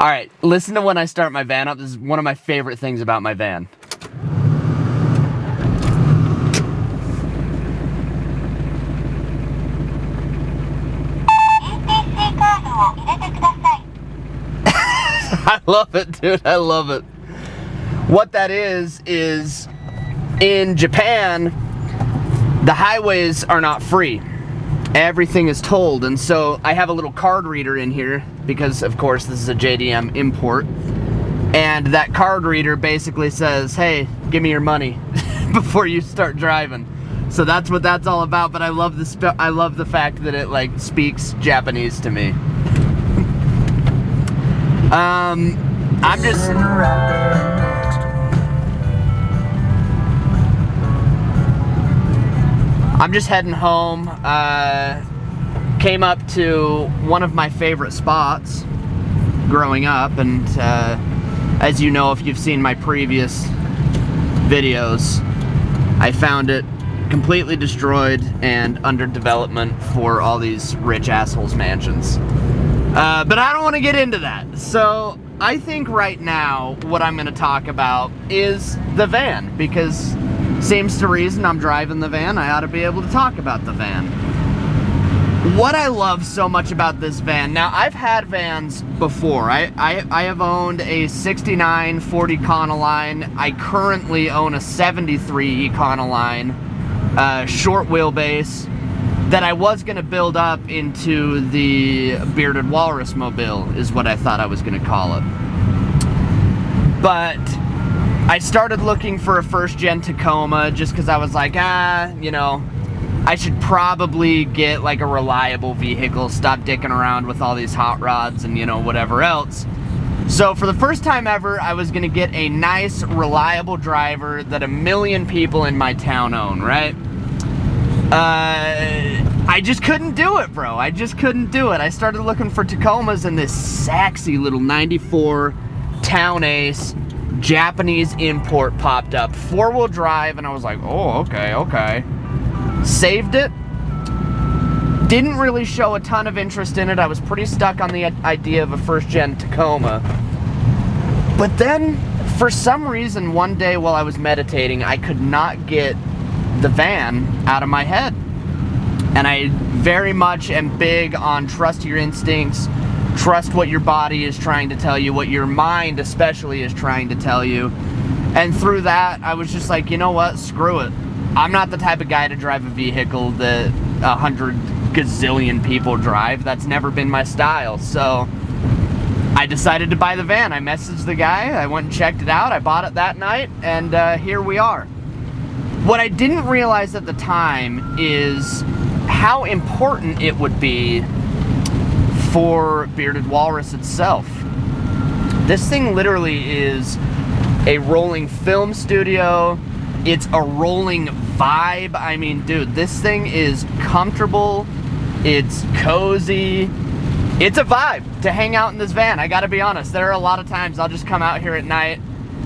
All right, listen to when I start my van up. This is one of my favorite things about my van. I love it, dude. I love it. What that is in Japan, the highways are not free. Everything is tolled, and so I have a little card reader in here because, of course, this is a JDM import, and that card reader basically says, hey, give me your money before you start driving. So that's what that's all about, but I love the fact that it, like, speaks Japanese to me. I'm just heading home. Came up to one of my favorite spots growing up, and as you know, if you've seen my previous videos, I found it completely destroyed and under development for all these rich assholes' mansions. But I don't want to get into that. So I think right now what I'm going to talk about is the van, because seems to reason I'm driving the van, I ought to be able to talk about the van. What I love so much about this van, now I've had vans before. I have owned a 69 Ford Econoline. I currently own a 73 Econoline, short wheelbase, that I was going to build up into the Bearded Walrus Mobile, is what I thought I was going to call it. But I started looking for a first-gen Tacoma just because I was like, you know, I should probably get like a reliable vehicle, stop dicking around with all these hot rods and, you know, whatever else. So for the first time ever, I was going to get a nice, reliable driver that a million people in my town own, right? I just couldn't do it, bro. I just couldn't do it. I started looking for Tacomas, and this sexy little 94 Town Ace Japanese import popped up, 4-wheel drive, and I was like, oh, okay. Saved it. Didn't really show a ton of interest in it. I was pretty stuck on the idea of a first-gen Tacoma. But then, for some reason, one day while I was meditating, I could not get the van out of my head. And I very much am big on trust your instincts, trust what your body is trying to tell you, what your mind especially is trying to tell you. And through that, I was just like, you know what, screw it. I'm not the type of guy to drive a vehicle that 100 gazillion people drive. That's never been my style. So I decided to buy the van. I messaged the guy, I went and checked it out, I bought it that night, and here we are. What I didn't realize at the time is how important it would be for Bearded Walrus itself. This thing literally is a rolling film studio. It's a rolling vibe. I mean, dude, this thing is comfortable. It's cozy. It's a vibe to hang out in this van. I gotta be honest, there are a lot of times I'll just come out here at night,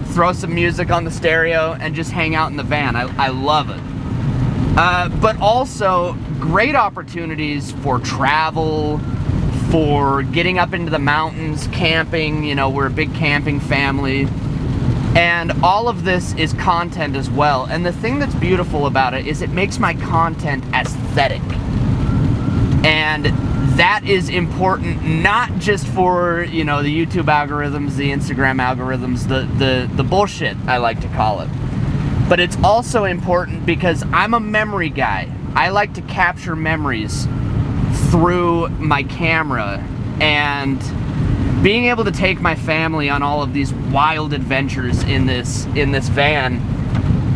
throw some music on the stereo, and just hang out in the van. I love it. But also, great opportunities for travel, for getting up into the mountains, camping. You know, we're a big camping family. And all of this is content as well. And the thing that's beautiful about it is it makes my content aesthetic. And that is important, not just for, you know, the YouTube algorithms, the Instagram algorithms, the bullshit, I like to call it. But it's also important because I'm a memory guy. I like to capture memories through my camera, and being able to take my family on all of these wild adventures in this van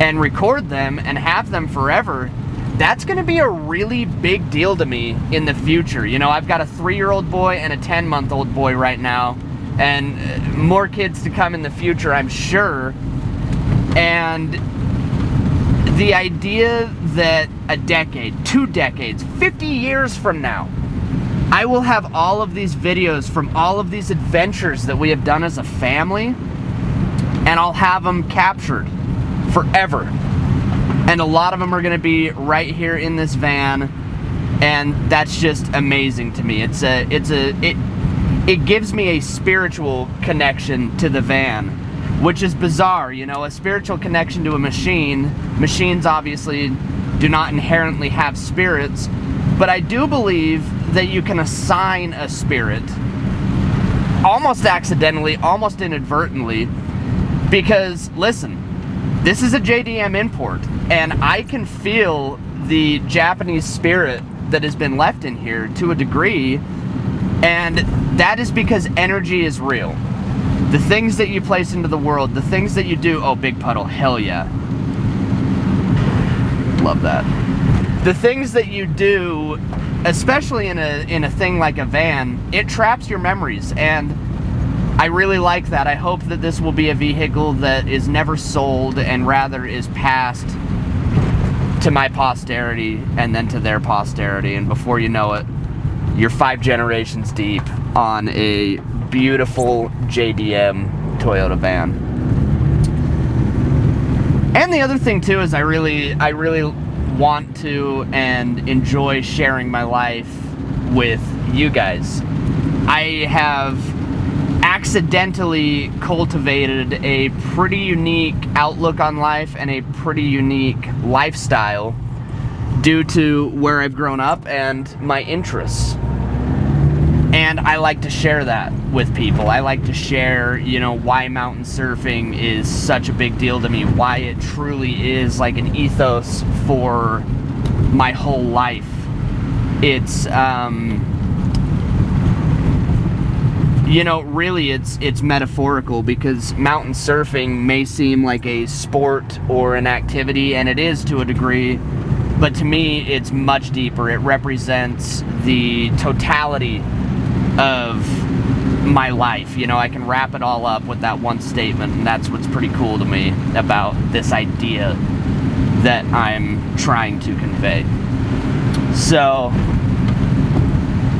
and record them and have them forever, that's gonna be a really big deal to me in the future. You know, I've got a 3-year-old boy and a 10-month-old boy right now, and more kids to come in the future, I'm sure. And the idea that a decade, 2 decades, 50 years from now, I will have all of these videos from all of these adventures that we have done as a family, and I'll have them captured forever. And a lot of them are going to be right here in this van, and that's just amazing to me. It it gives me a spiritual connection to the van, which is bizarre, you know, a spiritual connection to a machine. Machines obviously do not inherently have spirits, but I do believe that you can assign a spirit, almost accidentally, almost inadvertently, because, listen, this is a JDM import, and I can feel the Japanese spirit that has been left in here to a degree, and that is because energy is real. The things that you place into the world, the things that you do, oh, big puddle, hell yeah. Love that. The things that you do, especially in a thing like a van, it traps your memories, and I really like that. I hope that this will be a vehicle that is never sold and rather is passed to my posterity and then to their posterity, and before you know it, you're 5 generations deep on a beautiful JDM Toyota van. And the other thing too is I really want to and enjoy sharing my life with you guys. I have accidentally cultivated a pretty unique outlook on life and a pretty unique lifestyle due to where I've grown up and my interests. And I like to share that with people. I like to share, you know, why mountain surfing is such a big deal to me, why it truly is like an ethos for my whole life. It's, you know, really it's metaphorical, because mountain surfing may seem like a sport or an activity, and it is to a degree, but to me it's much deeper. It represents the totality of my life. You know, I can wrap it all up with that one statement, and that's what's pretty cool to me about this idea that I'm trying to convey. So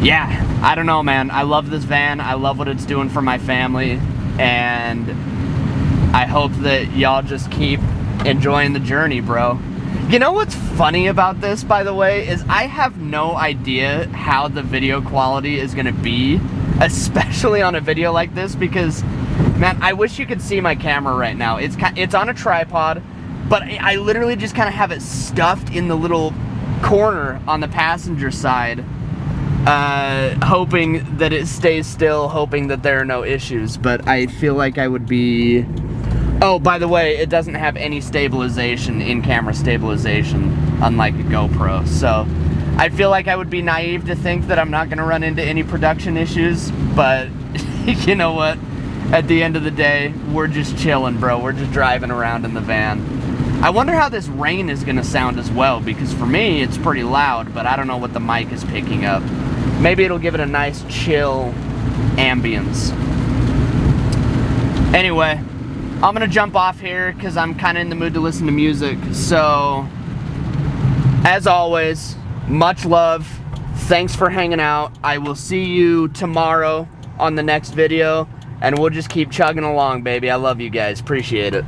yeah, I don't know, man. I love this van. I love what it's doing for my family, and I hope that y'all just keep enjoying the journey, bro. You know what's funny about this, by the way, is I have no idea how the video quality is gonna be, especially on a video like this, because, man, I wish you could see my camera right now. It's on a tripod, but I literally just kind of have it stuffed in the little corner on the passenger side, hoping that it stays still, hoping that there are no issues, but I feel like I would be... Oh, by the way, it doesn't have any stabilization, in-camera stabilization, unlike a GoPro, so I feel like I would be naive to think that I'm not going to run into any production issues, but you know what? At the end of the day, we're just chilling, bro. We're just driving around in the van. I wonder how this rain is going to sound as well, because for me, it's pretty loud, but I don't know what the mic is picking up. Maybe it'll give it a nice, chill ambience. Anyway, I'm gonna jump off here because I'm kind of in the mood to listen to music. So, as always, much love. Thanks for hanging out. I will see you tomorrow on the next video, and we'll just keep chugging along, baby. I love you guys. Appreciate it.